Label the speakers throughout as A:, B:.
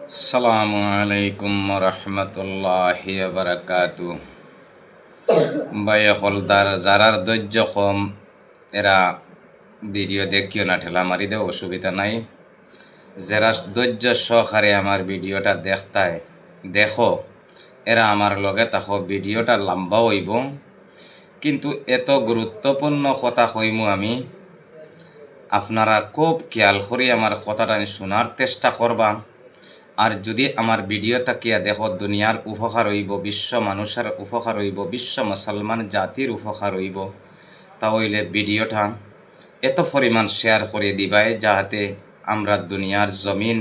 A: আসসালামু আলাইকুম রহমতুল্লাহি বারাকাতু। ভাই হলদার যারার ধৈর্য কম এরা ভিডিও দেখিও না, ঠেলা মারি দেও, অসুবিধা নাই। যারা ধৈর্য সহকারে আমার ভিডিওটা দেখতায় দেখো, এরা আমার লগে তাকো। ভিডিওটা লম্বা হইব, কিন্তু এত গুরুত্বপূর্ণ কথা কইমু আমি, আপনারা খুব খেয়াল করি আমার কথাটা শোনার চেষ্টা করবা। আর যদি আমার ভিডিও তাকিয়া দেখো, দুনিয়ার উপকার হইব, বিশ্ব মানুষের উপকার হইব, বিশ্ব মুসলমান জাতির উপকার হইব, তাহলে ভিডিওটা এত পরিমাণ শেয়ার করে দিবাই যাহাতে আমরা দুনিয়ার জমিন,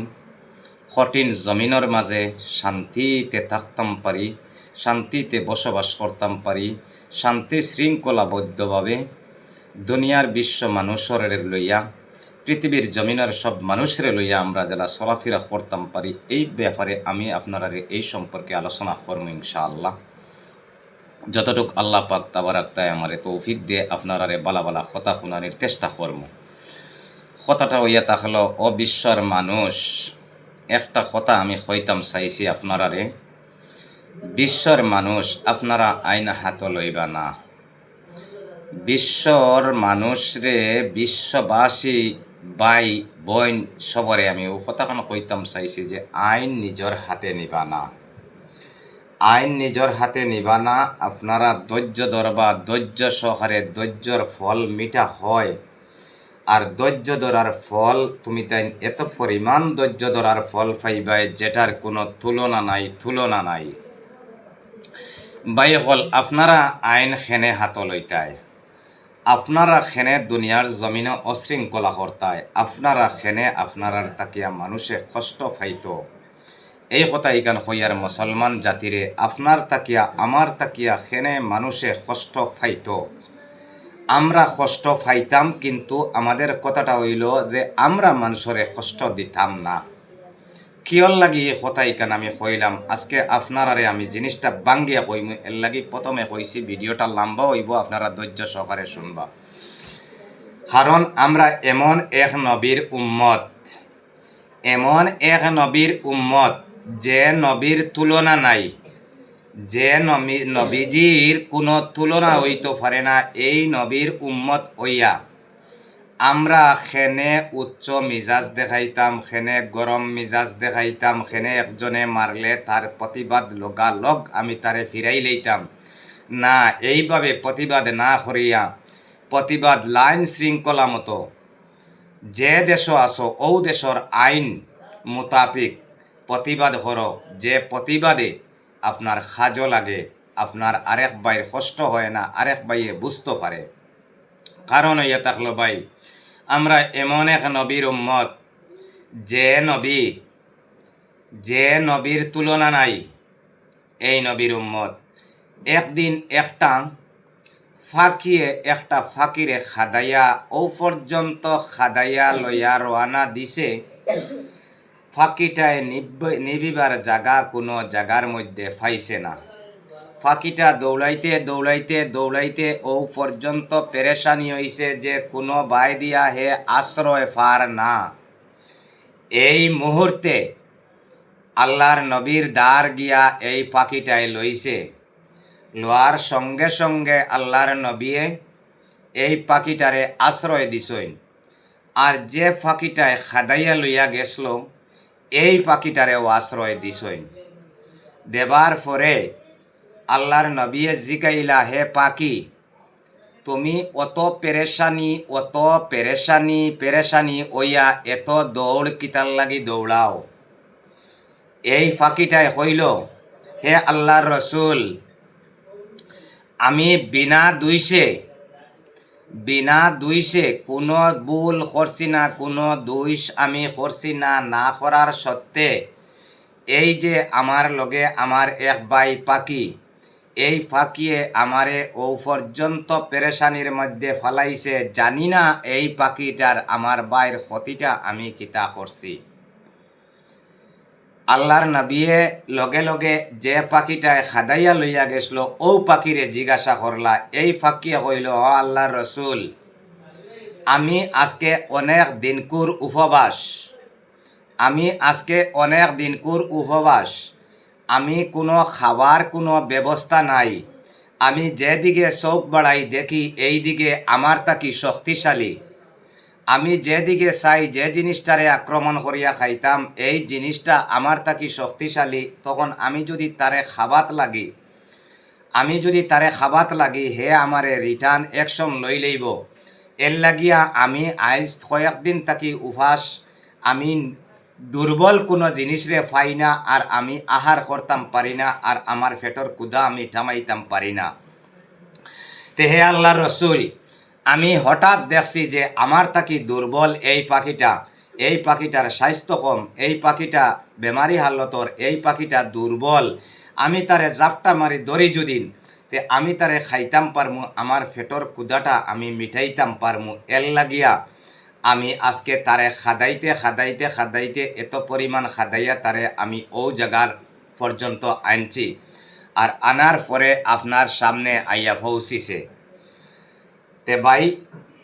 A: কঠিন জমিনের মাঝে শান্তিতে থাকতাম পারি, শান্তিতে বসবাস করতাম পারি, শান্তি শৃঙ্খলাবদ্ধভাবে দুনিয়ার বিশ্ব মানুষের লইয়া, পৃথিবীর জমিনের সব মানুষের লইয়া আমরা যারা চলাফেরা করতাম পারি, এই ব্যাপারে আমি আপনারা এই সম্পর্কে আলোচনা করবো ইনশাআল্লাহ। যতটুক আল্লাহ পাক তাবারাক তাই আমারে তৌফিক দিয়ে আপনারা বালা বালা কথা শুনানির চেষ্টা করব। কথাটা হইয়া থাকলো, ও বিশ্বর মানুষ, একটা কথা আমি কইতাম চাইছি আপনারারে। বিশ্বর মানুষ, আপনারা আইন হাত লইবা না। বিশ্বর মানুষরে, বিশ্ববাসী ভাই বোন সবরে আমি ও কথাখান কইতাম চাইছি যে আইন নিজের হাতে নিবা না। আইন নিজের হাতে নিবা না। আপনারা ধৈর্য ধরবা, ধৈর্য সহকারে। ধৈর্যর ফল মিঠা হয়। আর ধৈর্য ধরার ফল তুমি তাই এত পরিমাণ ধৈর্য ধরার ফল পাইবাই যেটার কোনো তুলনা নাই, তুলনা নাই। ভাই হল, আপনারা আইন খেনে হাত লইতায়, আপনারা খেনে দুনিয়ার জমিনে অশৃঙ্খলা করতায়, আপনারা খেনে আপনারার তাকিয়া মানুষে কষ্ট পাইত। এই কথা ইকান হইয়ার মুসলমান জাতিরে, আপনার তাকিয়া আমার তাকিয়া খেনে মানুষে কষ্ট পাইত। আমরা কষ্ট পাইতাম, কিন্তু আমাদের কথাটা হইল যে আমরা মানুষরে কষ্ট দিতাম না। কিয়র লাগি এই কথা ইকান আমি কইলাম, আজকে আপনারারে আমি জিনিসটা বাঙ্গিয়া কইম। এর লাগি প্রথমে কইছি ভিডিওটা লম্বা হইব, আপনারা ধৈর্য সহকারে শুনবা। কারণ আমরা এমন এক নবীর উম্মত, এমন এক নবীর উম্মত যে নবীর তুলনা নাই, যে নবীজির কোনো তুলনা হইতে পারে না। এই নবীর উম্মত হইয়া আমরা খেনে উচ্চ মিজাজ দেখাইতাম, খেনে গরম মিজাজ দেখাইতাম, খেনে একজনে মারলে তার প্রতিবাদ লগালগ আমি তারে ফিরাই লইতাম না। এইভাবে প্রতিবাদ না করিয়া, প্রতিবাদ লাইন শৃঙ্খলা মতো যে দেশ আসো ও দেশের আইন মোতাবিক প্রতিবাদ করো। যে প্রতিবাদে আপনার সাজো লাগে, আপনার আরেক ভাইয়ের কষ্ট হয় না, আরেক ভাইয়ে বুঝতে পারে। কারণ হইয়া থাকলো ভাই, আমরা এমন এক নবীর উম্মত, যে নবীর তুলনা নাই। এই নবীর উম্মত একদিন একটা ফাঁকিরে খাদাইয়া, ও পর্যন্ত খাদাইয়া লইয়া রওয়ানা দিছে। ফাঁকিটায় নিবিবার জায়গা কোনো জায়গার মধ্যে পাইছে না। ফাঁকিটা দৌড়াইতে দৌড়াইতে দৌড়াইতে ও পর্যন্ত পেরেশানি হইছে যে কোনো বাই দিয়া হে আশ্রয় পার না। এই মুহূর্তে আল্লাহর নবীর দ্বার গিয়া এই পাখিটায় লইছে। লোয়ার সঙ্গে সঙ্গে আল্লাহর নবীয়ে এই পাখিটারে আশ্রয় দিছইন। আর যে পাখিটায় খাদাইয়া লইয়া গেছিল, এই পাখিটারেও আশ্রয় দিছইন। দেবার পরে আল্লাহর নবীয়ে জিকাইলা, হে পাখি, তুমি অত পেরেশানি ওইয়া এত দৌড় কিতার লাগি দৌড়াও? এই ফাঁকিটাই হইল, হে আল্লাহর রসুল, আমি বিনা দুইশে কোনো ভুল করছি না, কোনো দুইশ আমি করছি না। না করার সত্ত্বে এই যে আমার লগে আমার এক ভাই পাখি, এই পাখিয়ে আমারে ও পর্যন্ত পেরেশানির মধ্যে ফালাইছে। জানি না এই পাখিটার আমার ভাইয়ের ক্ষতিটা আমি কিতা করছি। আল্লাহর নবিয়ে লগে লগে যে পাখিটায় খাদাইয়া লইয়া গেছিল, ও পাখিরে জিজ্ঞাসা করলা। এই পাখিয়ে কইল, ও আল্লাহর রসুল, আমি আজকে অনেক দিনকুর উপবাস, আমি আজকে অনেক দিনকুর উপবাস, আমি কোনো খাবার কোনো ব্যবস্থা নাই, আমি যেদিকে চোখ বাড়াই দেখি এই দিকে আমার তাকি শক্তিশালী, আমি যেদিকে চাই যে জিনিসটারে আক্রমণ করিয়া খাইতাম এই জিনিসটা আমার তাকি শক্তিশালী, তখন আমি যদি তারে খাবাত লাগি, হে আমারে রিটার্ন অ্যাকশন লই লইব। এর লাগিয়া আমি আজ কয়েকদিন তাকি উপাস, আমি দুর্বল কোনো জিনিসরে পাই না, আর আমি আহার করতাম পারি না, আর আমার পেটর ক্ষুধা আমি থামাইতাম পারি না। তে হে আল্লাহর রসুল, আমি হঠাৎ দেখছি যে আমার তাকি দুর্বল এই পাখিটার স্বাস্থ্য কম, এই পাখিটা বেমারি হালতর, এই পাখিটা দুর্বল, আমি তারে জাপটা মারি ধরি যদিন, তে আমি তারে খাইতাম পারমু, আমার পেটর ক্ষুধাটা আমি মিঠাইতাম পারমু। এর লাগিয়া আমি আজকে তারে খাদাইতে এত পরিমাণ খাদাইয়া তারে আমি ও জায়গার পর্যন্ত আনছি, আর আনার পরে আপনার সামনে আইয়া পৌঁছিছে। তে ভাই,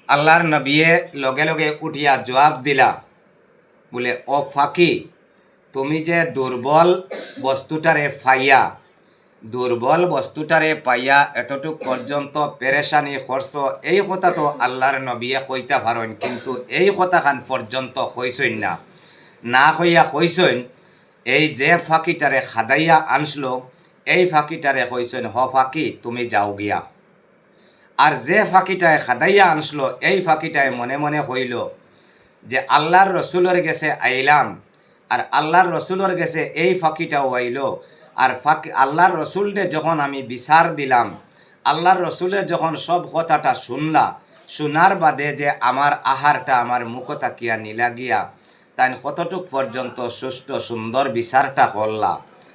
A: আল্লাহর নবিয়ে লগে লগে উঠিয়া জবাব দিলা, বলে ও ফাঁকি, তুমি যে দুর্বল বস্তুটারে পাইয়া এতটুক পর্যন্ত পেরেশানি করছ, এই কথা তো আল্লাহর নবিয়ে কইতা পারেন, কিন্তু এই কথাখান পর্যন্ত কইসইন না কইয়া কইসইন এই যে ফাঁকিটারে খাদাইয়া আনসলো এই ফাঁকিটারে কইসইন হ ফাঁকি তুমি যাও গিয়া। আর যে ফাঁকিটায় খাদাইয়া আনসলো এই ফাঁকিটায় মনে মনে হইল যে আল্লাহর রসুলের গেছে আইলাম, আর আল্লাহর রসুলের গেছে এই ফাঁকিটাও আইল, আর আল্লাহর রসুলরে যখন আমি বিচার দিলাম, আল্লাহর রসুলে যখন সব কথাটা শোনার বাদে যে আমার আহারটা আমার মুখ তাকিয়া নিলা গিয়া, তাই কতটুক পর্যন্ত সুষ্ঠু সুন্দর বিচারটা করলা,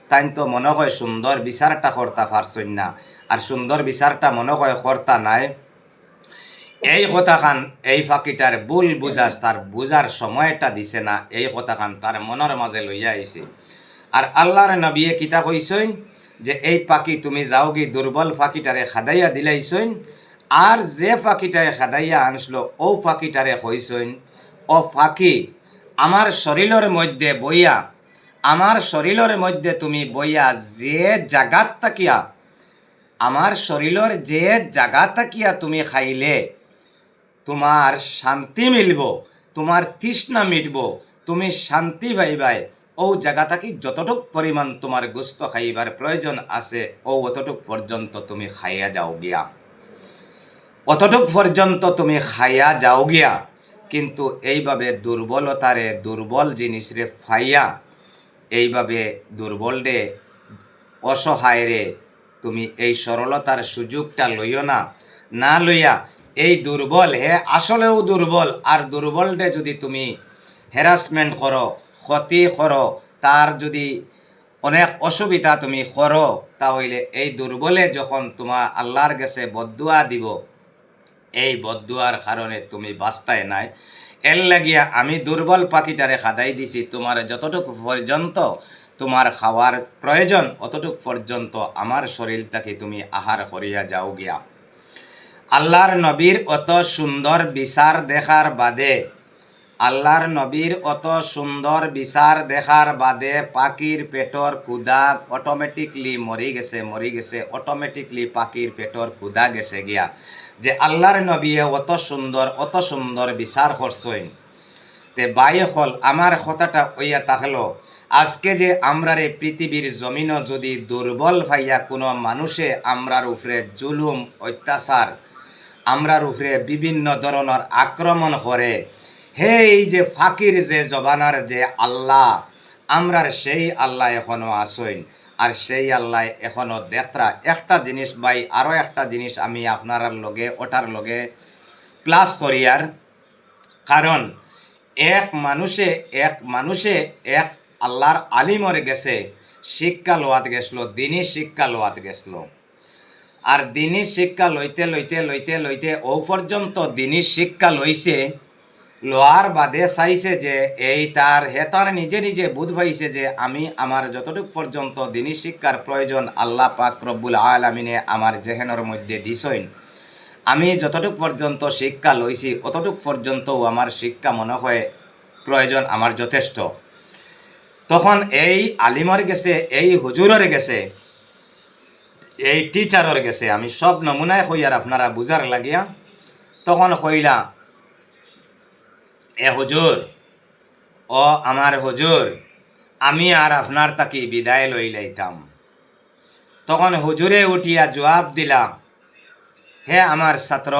A: তাই তো মনে হয় সুন্দর বিচারটা করতে পারছই না, আর সুন্দর বিচারটা মনে হয় করতা নাই। এই কথাখান এই ফাঁকিটার ভুল তার বুঝার সময়টা দিছে না, এই কথাখান তার মনের মাঝে লইয়া আইছে। আর আল্লাহর নবিয়ে কিতা কইসইন যে এই পাখি তুমি যাও গি দুর্বল ফাঁকিটারে খাদাইয়া দিলাইছইন, আর যে ফাঁকিটারে খাদাইয়া আনসলো ও ফাঁকিটারে কইসইন ও ফাঁকি, আমার শরীরের মধ্যে তুমি বইয়া যে জাগাত তাকিয়া, আমার শরীরের যে জাগা তাকিয়া তুমি খাইলে তোমার শান্তি মিলব, তোমার তৃষ্ণা মিটব, তুমি শান্তি পাইবাই, ও জায়গা থাকি যতটুক পরিমাণ তোমার গোস্ত খাইবার প্রয়োজন আছে ও অতটুক পর্যন্ত তুমি খাইয়া যাও গিয়া। কিন্তু এইভাবে দুর্বল জিনিসরে ফাইয়া, এইভাবে দুর্বল রে, অসহায় রে তুমি এই সরলতার সুযোগটা লইও না লইয়া এই দুর্বল আসলেও দুর্বল, আর দুর্বলরে যদি তুমি হ্যারাসমেন্ট করো, ক্ষতি করো, তার যদি অনেক অসুবিধা তুমি করো, তাহলে এই দুর্বলে যখন তোমার আল্লাহর কাছে বদদুয়া দিব, এই বদদুয়ার কারণে তুমি বাস্তায় নাই। এর লাগিয়া আমি দুর্বল পাখিটারে খাদাই দিছি, তোমার যতটুকু পর্যন্ত তোমার খাওয়ার প্রয়োজন অতটুকু পর্যন্ত আমার শরীরটাকে তুমি আহার করিয়া যাও গিয়া। আল্লাহর নবীর অত সুন্দর বিচার দেখার বাদে পাখির পেটর ক্ষুধা অটোমেটিকলি মরি গেছে, অটোমেটিকলি পাখির পেটর ক্ষুধা গেছে গিয়া, যে আল্লাহর নবী অত সুন্দর বিচার করছেন। তে বাই হল আমার কথাটা ওইয়া থাকলো, আজকে যে আমরার এই পৃথিবীর জমিন যদি দুর্বল ভাইয়া কোনো মানুষে আমরার উপরে জুলুম অত্যাচার, আমরার উপরে বিভিন্ন ধরনের আক্রমণ করে, এই যে ফাকির যে জবানার যে আল্লাহ, আমরার সেই আল্লাহ এখনো আসইন, আর সেই আল্লাহ এখনো দেখরা একটা জিনিস ভাই, আরও একটা জিনিস আমি আপনার ওটার লগে প্লাস করিয়ার, কারণ এক মানুষে এক আল্লাহর আলিমরে গেছে শিক্ষা লোয়াত গেছিল, দিনই শিক্ষা লোয়াত গেছিল, আর দিনই শিক্ষা লইতে ও পর্যন্ত দিনই শিক্ষা লইছে, লোয়ার বাদে চাইছে যে এই তার নিজে বুধ পাইছে যে আমি আমার যতটুক পর্যন্ত দিনই শিক্ষার প্রয়োজন আল্লাহ পাক রব্বুল আলামিনে আমার জেহেনের মধ্যে দিছইন, আমি যতটুক পর্যন্ত শিক্ষা লইছি অতটুক পর্যন্ত আমার শিক্ষা মনে হয় প্রয়োজন আমার যথেষ্ট। তখন এই আলিমর গেছে, এই হুজুরের গেছে, এই টিচারের গেছে, আমি সব নমুনায় কই আর আপনারা বুঝার লাগিয়া তখন কইলা, এ হুজুর, ও আমার হুজুর, আমি আর আপনার তাকি বিদায় লইলাইতাম। তখন হুজুরে উঠিয়া জবাব দিলা, হে আমার ছাত্র,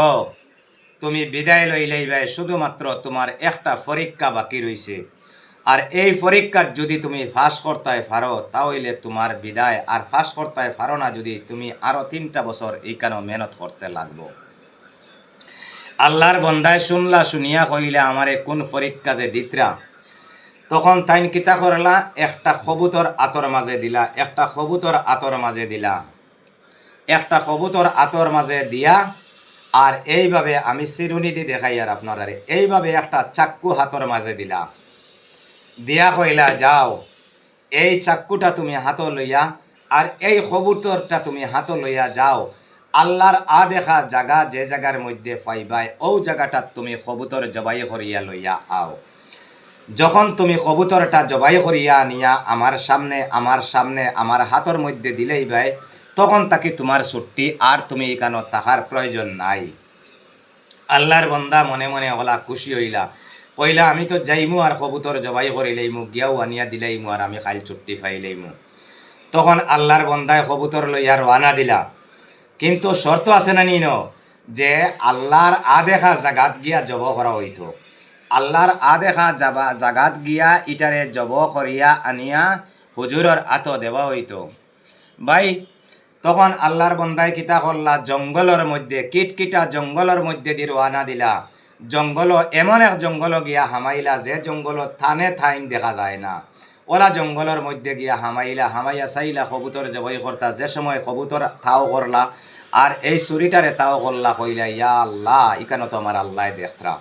A: তুমি বিদায় লইলেইবে, শুধুমাত্র তোমার একটা পরীক্ষা বাকি রইছে, আর এই পরীক্ষার যদি তুমি ফাঁস করতে পারো তাহলে তোমার বিদায়, আর ফাঁস করতে পারো না যদি তুমি আরো 3টা বছর এইখানে মেহনত করতে লাগবো। আল্লাহর বন্দায় শুনলা, শুনিয়া কইলা আমারে কোন পরীক্ষা যে দিতরা। তখন তাইন কিতা করলা, একটা কবুতর আতর মাঝে দিলা, একটা কবুতর আতর মাঝে দিলা, একটা কবুতর আতর মাঝে দিয়া, আর এইভাবে আমি চিরুনি দিয়ে দেখাই আর আপনারা, এইভাবে একটা চাক্কু হাতর মাঝে দিলা, দিয়া কইলা যাও, এই চাক্কুটা তুমি হাত লইয়া আর এই কবুতরটা তুমি হাত লইয়া যাও, আল্লাহর দেখা জায়গা যে জায়গার মধ্যে পাইবাই ও জায়গাটা তুমি কবুতর জবাই করিয়া লইয়া আও। যখন তুমি কবুতরটা জবাই করিয়া নিয়া আমার সামনে আমার হাতর মধ্যে দিলেই ভাই, তখন তাকে তোমার ছুটি, আর তুমি এখানে তাহার প্রয়োজন নাই। আল্লাহর বন্দা মনে মনে হলা খুশি হইলা, কইলা আমি তো যাইমু আর কবুতর জবাই করিলেইমু, গিয়াও আনিয়া দিলাইমু, আর আমি খাইল ছুটি পাইলেইমু। তখন আল্লাহর বন্দায় কবুতর লইয়া রওনা দিলা, কিন্তু শর্ত আছে না নিন, যে আল্লাহর আদেখা জাগাত গিয়া জব করা হইত, আল্লাহর আদেখা জাগাত গিয়া ইটারে জব করিয়া আনিয়া হুজুরের আত দেওয়া হইত। ভাই তখন আল্লাহর বন্দায় কিতা করলা, জঙ্গলের মধ্যে কিটকিটা জঙ্গলের মধ্যে দিয়ে রওনা দিলা। জঙ্গল এমন এক জঙ্গল গিয়া হামাইলা, যে জঙ্গল থানে থাইন দেখা যায় না, ওলা জঙ্গলের মধ্যে গিয়া হামাইলা, হামাইয়া চাইলা কবুতর জবাই করতা, যে সময় কবুতর তাও করলা আর এই চুরিটারে তাও করলা, কইলা ইয়া আল্লাহ, ইকানো তো আমার আল্লাহ দেখরা।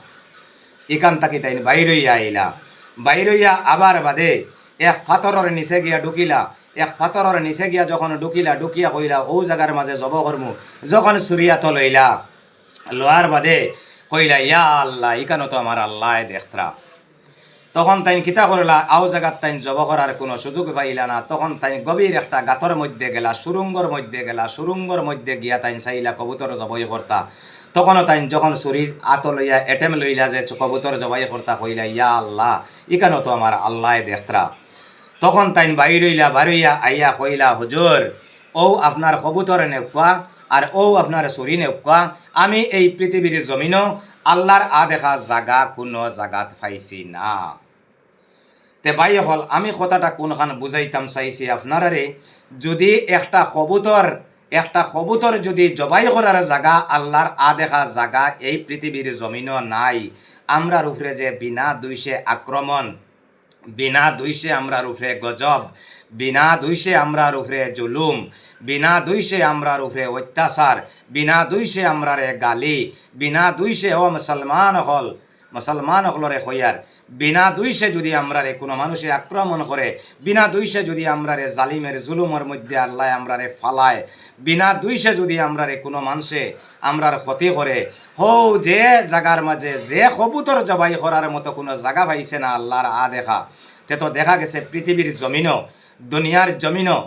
A: ইকান তাকি তাই বাইরইয়া আইলা, বাইরইয়া আবার বাদে এক পাথরের নিচে গিয়া ঢুকিলা, এক পাথরের নিচে গিয়া যখন ঢুকিলা, ঢুকিয়া কইলা ও জায়গার মাঝে জব করমু, যখন সুরিয়া তো লইলা, লোয়ার বাদে কইলা ইয়া আল্লাহ, ইকানো তো আমার আল্লাহ দেখরা। তখন তাই কিতা করলা, আও জায়গার তাই জব করার কোনো সুযোগ পাইলা না, তখন তাই গভীর একটা গাতর মধ্যে গেলা, সুরঙ্গর মধ্যে গেলা, সুরঙ্গর মধ্যে গিয়া তাই চাইলা কবুতর জবাই করতা। তখনও তাই যখন শরীর আত লইয়া এটেম লইলা যে কবুতর জবাই করতা, কইলা ইয়া আল্লাহ, ইকানো তো আমার আল্লাহ দেখরা। তখন তাই বাইরইলা, বারইয়া আইয়া কইলা হুজুর, ও আপনার কবুতর নেকুয়া আর ও আপনার শরীর নেকুয়া, আমি এই পৃথিবীর জমিনও আল্লাহর দেখা জাগা কোনো জাগাত পাইছি না। তে ভাই হল, আমি কথাটা কোনখান বুঝাইতাম চাইছি আপনারারে, যদি একটা কবুতর যদি জবাই করার জায়গা আল্লাহর দেখা জায়গা এই পৃথিবীর জমিনও নাই, আমরার উপরে যে বিনা দুইশে আক্রমণ, বিনা দুইশে আমরার উপরে গজব, বিনা দুইশে আমরার উপরে জুলুম, বিনা দুইশে আমরার উপরে অত্যাচার, বিনা দুইশে আমরারে গালি, বিনা দুইশে ও মুসলমান হলরে হইয়ার, বিনা দুইশে যদি আমরারে কোনো মানুষে আক্রমণ করে, বিনা দুইশে যদি আমরারে জালিমের জুলুমের মধ্যে আল্লাহ আমরারে ফালায়, বিনা দুইশে যদি আমরারে কোনো মানুষে আমরার ক্ষতি করে, হও যে জায়গার মাঝে যে কবুতর জবাই করার মতো কোনো জায়গা পাইছে না আল্লাহর দেখা, তে তো দেখা গেছে পৃথিবীর জমিনও, দুনিয়ার জমিনও,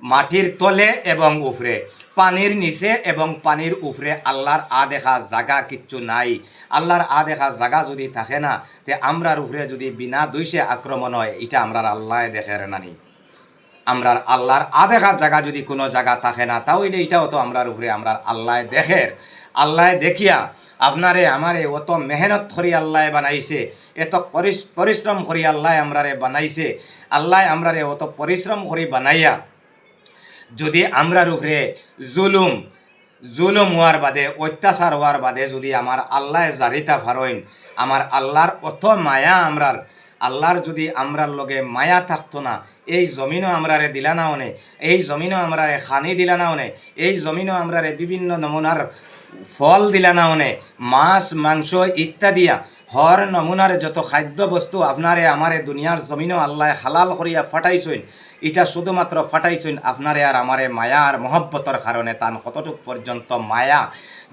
A: মাটির তলে এবং উপরে, পানির নিচে এবং পানির উপরে আল্লাহর দেখা জায়গা কিচ্ছু নাই। আল্লাহর দেখা জায়গা যদি থাকে না, তে আমরার উপরে যদি বিনা দুইশে আক্রমণ হয়, এটা আমরার আল্লাহ দেখের নানি। আমরার আল্লাহর দেখা জায়গা যদি কোনো জায়গা থাকে না, তাহলে এটাও তো আমরার উপরে আমরার আল্লাহ দেখের। আল্লাহ দেখিয়া আপনারে আমারে অত মেহনত করি আল্লাহ বানাইছে, এত পরিশ্রম করি আল্লাহ আমরারে বানাইছে, আল্লাহ আমরারে অত পরিশ্রম করি বানাইয়া যদি আমরার উপরে জুলুম হওয়ার বাদে, অত্যাচার হওয়ার বাদে যদি আমার আল্লাহ জারিতা ফারইন, আমার আল্লাহর অত মায়া, আমরার আল্লাহর যদি আমরার লগে মায়া থাকতো না, এই জমিনও আমরারে দিলা না অনে, এই জমিনও আমরারে খানি দিলা না অনে, এই জমিনও আমরারে বিভিন্ন নমুনার ফল দিলা না অনে, মাছ মাংস ইত্যাদিয়া হর নমুনার যত খাদ্য বস্তু আপনারে আমারে দুনিয়ার জমিনও আল্লাহ হালাল করিয়া ফাটাইছেন, এটা শুধুমাত্র ফাটাইছেন আপনারে আর আমারে মায়া আর মহব্বতর কারণে। তান কতটুক পর্যন্ত মায়া,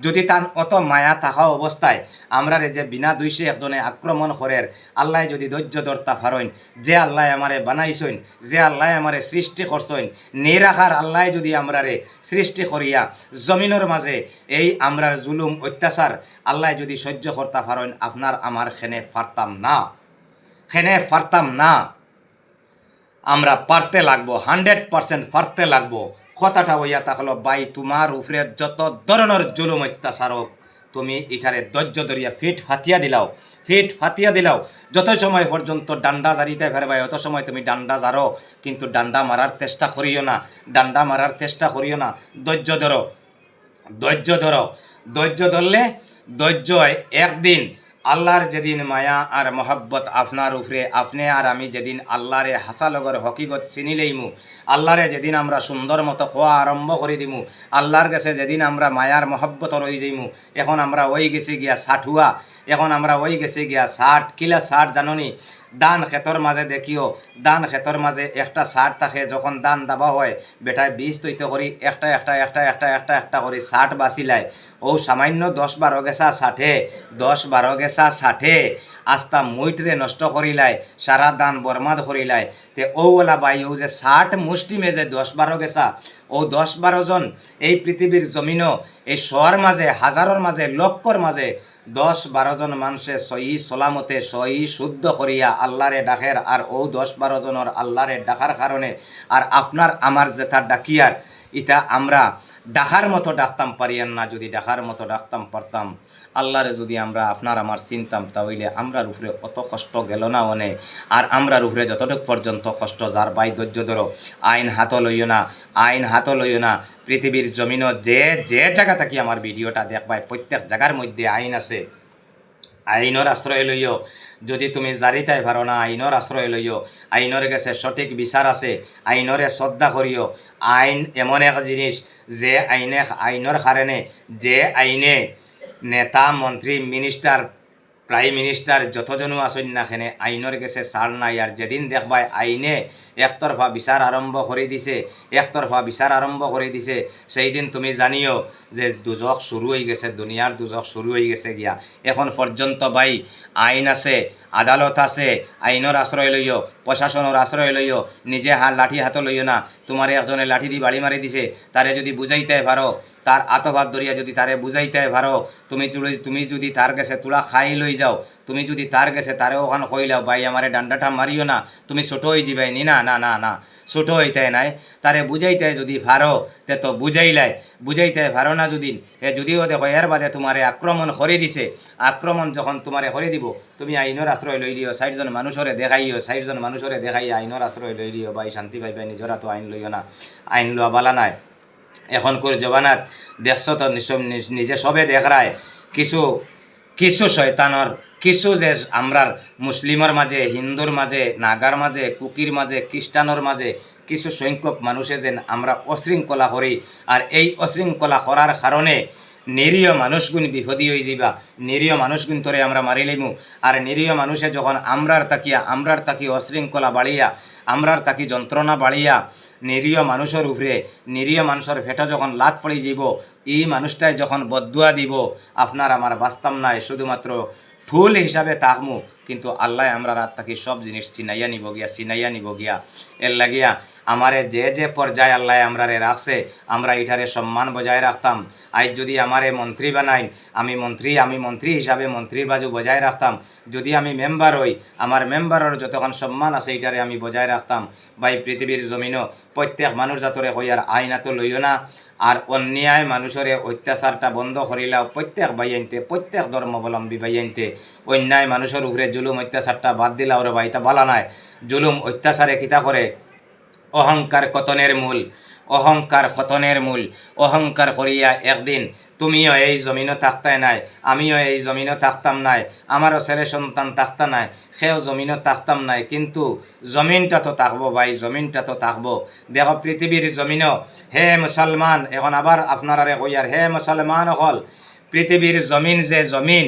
A: যদি তান অত মায়া থাকা অবস্থায় আমরারে যে বিনা দুইশে একজনে আক্রমণ করের, আল্লাহ যদি ধৈর্য ধরতা ফারইন, যে আল্লাহ আমারে বানাইছেন, যে আল্লাহ আমারে সৃষ্টি করছেন, নিরাকার আল্লাহ যদি আমরারে সৃষ্টি করিয়া জমিনের মাঝে এই আমরার জুলুম অত্যাচার আল্লাহ যদি সহ্য করতে পারেন, আপনার আমার খেনে পারতাম না, খেনে পারতাম না। আমরা পারতে লাগবো, 100% পারতে লাগবো। কথাটা হইয়া থাকলো ভাই, তোমার উপরে যত ধরনের জুলুম অত্যাচার হোক, তুমি এটারে ধৈর্য ধরিয়া ফিট ফাতিয়া দিলাও। যত সময় পর্যন্ত ডান্ডা জারিতে ফেরবাই অত সময় তুমি ডান্ডা জারো, কিন্তু ডান্ডা মারার চেষ্টা করিও না, ধৈর্য ধরলে একদিন আল্লাহর যেদিন মায়া আর মহব্বত আপনার উপরে, আপনি আর আমি যেদিন আল্লাহরে হাসালগর হকিগত চিনি লইমু, আল্লাহরে যেদিন আমরা সুন্দর মতো খোয়া আরম্ভ করে দিমু, আল্লাহর কাছে যেদিন আমরা মায়ার মহব্বত রই যাইমু। এখন আমরা ওই গেছি গিয়া 60 কিলা 60 জাননি। দান ক্ষেতর মাঝে দেখিও, দান ক্ষেতর মাঝে একটা 60 থাকে, যখন দান দাবা হয় বেটায় 20 তৈতে করি একটা করি 60 বাঁচিলায়। ও সামান্য 10-12 গেছা 60 আস্তা মুইটরে নষ্ট করিলাই, সারা দান বরবাদ করিলাই। তে ওলা বাই ও যে 60 মুষ্টি মেজে 10-12 গেছা, ও 10-12 জন এই পৃথিবীর জমিনও এই শহর মাঝে, হাজারের মাঝে, লক্ষর মাঝে 10-12 জন মানুষে সহি সলামতে সহি শুদ্ধ করিয়া আল্লাহরে ডাকের। আর ও 10-12 জনের আল্লাহরে ডাকার কারণে আর আপনার আমার যেটা ডাকিয়ার, এটা আমরা ডাকার মতো ডাকতাম পারিয়ান না। যদি ডাকার মতো ডাকতাম পারতাম, আল্লাহরে যদি আমরা আপনার আমার চিনতাম, তাহলে আমরার উপরে অত কষ্ট গেল না অনে। আর আমরার উপরে যতটুক পর্যন্ত কষ্ট, যার বাই ধৈর্য ধরো, আইন হাত লইও না। পৃথিবীর জমিনও যে জায়গা থাকি আমার ভিডিওটা দেখবাই, প্রত্যেক জায়গার মধ্যে আইন আছে। আইনের আশ্রয় লইও। যদি তুমি জারিতাই পারো না, আইনের আশ্রয় লইও। আইনের কাছে সঠিক বিচার আছে, আইনরে শ্রদ্ধা করিও। আইন এমন এক জিনিস যে আইনের কারণে, যে আইনে নেতা মন্ত্রী মিনিস্টার প্রাইম মিনিস্টার যতজনও আসেন না খেনে আইনের কাছে ছাড় নাই। আর যেদিন দেখবাই আইনে একতরফা বিচার আরম্ভ করে দিছে, সেই দিন তুমি জানিও যে দুজক শুরু হয়ে গেছে, দুনিয়ার দুজক শুরু হয়ে গেছে গিয়া। এখন পর্যন্ত ভাই আইন আছে, আদালত আছে, আইনের আশ্রয় লইও, প্রশাসনের আশ্রয় লইও। নিজে লাঠি হাত লইও না। তোমার একজনে লাঠি দিয়ে বাড়ি মারি দিছে, তারে যদি বুঝাইতে পারো, তার আতভাত ধরিয়া যদি তারে বুঝাইতে পারো, তুমি যদি তার কাছে তুলা খাই লই যাও, তুমি যদি তার কাছে তারে ওখানে কইলাও ভাই আমারে ডান্ডাটা মারিও না, তুমি ছোট হয়ে যাবাই নি। না ছোট হইতে নাই, তারে বুঝাইতে যদি পারো তে তো বুঝাইতে পারো না। যদিও দেখো এর বাদে তোমারে আক্রমণ করে দিছে, আক্রমণ যখন তোমারে করে দিব, তুমি আইনের আশ্রয় লই দিও। 60 জন মানুষরে দেখাইয়া আইনের আশ্রয় লই দিও। ভাই শান্তি পাইবাই, নিজরা তো আইন লইও না, আইন লওয়া বালা নাই। এখনকার জবানাত দেখছো তো, নিজে সবে দেখায় কিছু শয়তানর, কিছু যে আমরার মুসলিমের মাঝে, হিন্দুর মাঝে, নাগার মাঝে, কুকির মাঝে, খ্রিস্টানের মাঝে কিছু সংখ্যক মানুষে যেন আমরা অশৃঙ্খলা করি। আর এই অশৃঙ্খলা করার কারণে নিরীহ মানুষগুণ বিপদী হয়ে যাইবা, নিরীহ মানুষগুণ তোরে আমরা মারি লইমু। আর নিরীহ মানুষে যখন আমরার তাকি অশৃঙ্খলা বাড়িয়া, আমরার তাকি যন্ত্রণা বাড়িয়া নিরীহ মানুষের উপরে, নিরীহ মানুষের ভেটা যখন লাত পড়ে যাব, এই মানুষটাই যখন বদুয়া দিব, আপনার আমার বাস্তব নাই, শুধুমাত্র ফুল হিসাবে থাকমু। কিন্তু আল্লাহ আমরা রাত থাকি সব জিনিস চিনাইয়া নিব গিয়া। এর লাগিয়া আমারে যে পর্যায়ে আল্লাহ আমরারে রাখছে, আমরা এটারে সম্মান বজায় রাখতাম। আজ যদি আমারে মন্ত্রী বানাই, আমি মন্ত্রী হিসাবে মন্ত্রীর বাজু বজায় রাখতাম। যদি আমি মেম্বার হই, আমার মেম্বারের যতক্ষণ সম্মান আছে এটারে আমি বজায় রাখতাম। ভাই পৃথিবীর জমিনও প্রত্যেক মানুষ যাতরে হইয়ার আইন তো লইও না। আর অন্যায় মানুষের অত্যাচারটা বন্ধ করিলাও, প্রত্যেক ভাইয়াইনতে, প্রত্যেক ধর্মাবলম্বী ভাইয়াইনতে অন্যায় মানুষের উপরে জুলুম অত্যাচারটা বাদ দিলাও রে ভাই, তা বালা নাই। জুলুম অত্যাচারে কিতা করে? অহংকার খতনের মূল। অহংকার করিয়া একদিন তুমিও এই জমিনও থাকতাই নাই, আমিও এই জমিনও থাকতাম নাই, আমারও ছেলে সন্তান থাকতা নাই, সেও জমিনও থাকতাম নাই। কিন্তু জমিনটা তো থাকবো ভাই, জমিনটা তো থাকবো। দেখো পৃথিবীর জমিনও, হে মুসলমান, এখন আবার আপনারা কইয়ার হে মুসলমান হল, পৃথিবীর জমিন যে জমিন,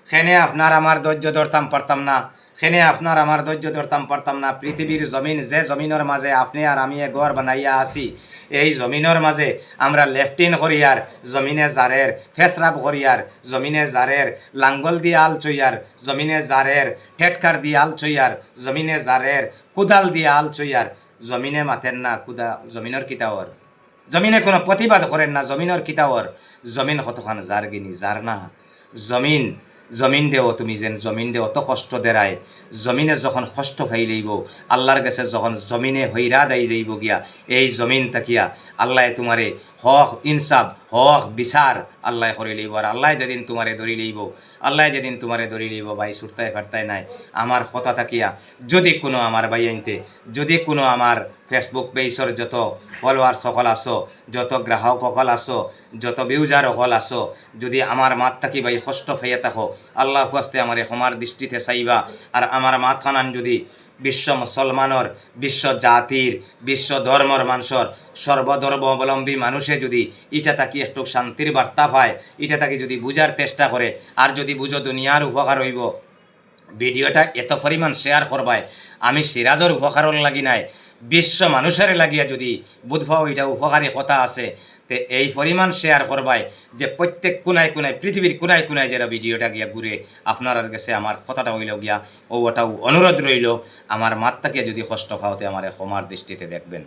A: খেনে আপনার আমার ধৈর্য ধরতাম পারতাম না, খেনে আপনার আমার ধৈর্য ধরতাম পারতাম না। পৃথিবীর জমিন, যে জমিনের মাঝে আপনি আর আমি ঘর বানাইয়া আছি, এই জমিনের মাঝে আমরা লেফটিন করিয়ার জমিনে জারের, ফেসরাব করিয়ার জমিনে জারের, লাঙ্গল দিয়ে আল চইয়ার জমিনে জারের, ঠেটকার দিয়ে আল চইয়ার জমিনে জারের, কুদাল দিয়ে আল চইয়ার জমিনে মাথেন না। কুদা জমিনের কিতাওর, জমিনে কোনো প্রতিবাদ করেন না। জমিনের কিতাওর, জমিন কতখান জার গিনি জার না। জমিন জমিন দেও তুমি যেন জমিন দে অত কষ্ট দেরায়, জমিনে যখন কষ্ট ফাই লইব, আল্লাহর কাছে যখন জমিনে হইরা দাই যাইব গিয়া, এই জমিন তাকিয়া আল্লাহ তোমারে হক ইনসাফ হক বিচার আল্লাহ করে লইব। আর আল্লাহ যেদিন তোমারে ধরি লইব, আল্লাহ যেদিন তোমারে ধরি লইব, ভাই সুরতায় ফারতায় নাই আমার কথা তাকিয়া যদি কোনো আমার ভাই আনতে, যদি কোনো আমার ফেসবুক পেজর যত ফলোয়ার সকল আসো, যত গ্রাহক সকল আসো, যত বিউজার সকল আসো, যদি আমার মাত থাকি ভাই কষ্ট ফাইয়া থাকো, আল্লাহ ফাস্তে আমার ক্ষমার দৃষ্টিতে চাইবা। আর আমার মাত খানান যদি বিশ্ব মুসলমানের, বিশ্ব জাতির, বিশ্ব ধর্মর মানুষের, সর্বধর্মাবলম্বী মানুষে যদি ইটা তাকি একটু শান্তির বার্তা পায়, ইটা তাকি যদি বুঝার চেষ্টা করে, আর যদি বুঝো দুনিয়ার উপকার হইব, ভিডিওটা এত পরিমাণ শেয়ার করবায়। আমি সিরাজর উপকারর লাগি নাই, বিশ্ব মানুষের লাগিয়া যদি বুধবাও এটা উপকারী কথা আছে, তে এই পরিমাণ শেয়ার করবাই যে প্রত্যেক কোনায় কোনায়, পৃথিবীর কোনায় কোনায় যারা ভিডিওটা গিয়া ঘুরে আপনার কাছে আমার কথাটা হইল গিয়া, ওটাও অনুরোধ রইল, আমার মাত্রাকে যদি কষ্ট পাওতে আমার ক্ষমার দৃষ্টিতে দেখবেন।